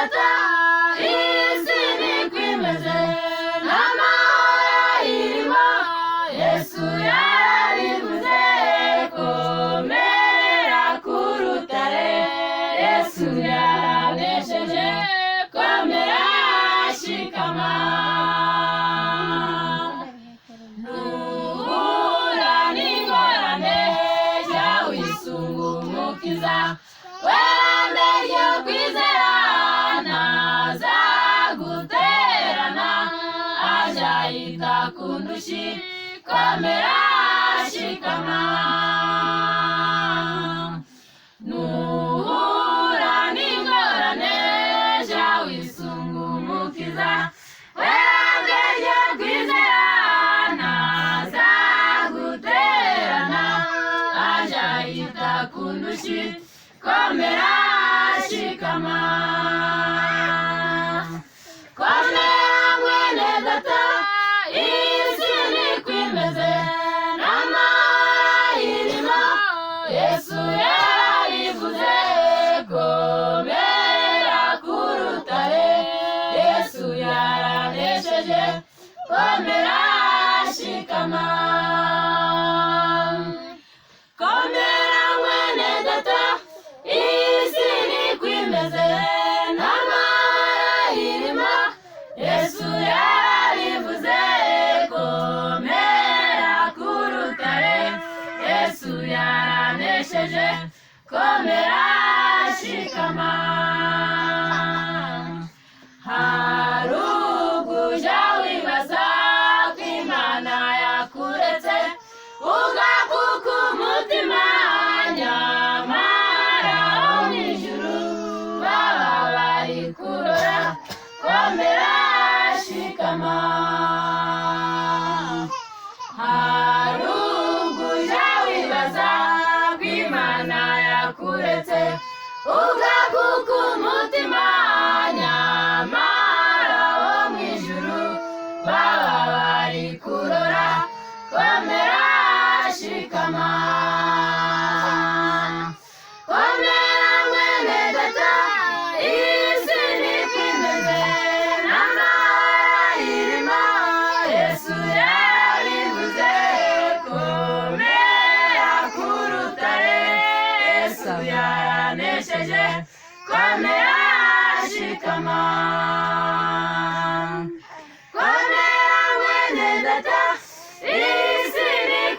data isi niko imeze n'amahoro irimo Yesu yarabivuze komera ku rutare Yesu yaranesheje komera shikama nuhura n'ingorane jya wisunga umukiza wembe ryo kwizera ntazaguterana aja yita ku ndushyi komera shikama nuhura n'ingorane jya wisunga umukiza wembe ryo kwizera ntazaguterana aja yita ku ndushyi komera shikama komera mwene data isi niko imeze n'amahoro irimo Yesu yarabivuze komera ku rutare Yesu yaranesheje komera shikama komera mwene data isi niko imeze n'amahoro irimo Yesu yarabivuze komera ku rutare Yesu yaranesheje komera shikama hari uguja wibaza ko Imana yakuretse ugakuka umutima nyamara aho mu ijuru baba bari kurora komera shikama hari uguja wibaza ko Imana yakuretse ugakuka umutima nyamara aho mu ijuru baba bari kurora komera shikama komera mwene data isi niko imeze n'amahoro irimo Yesu yarabivuze komera ku rutare Yesu yaranesheje komera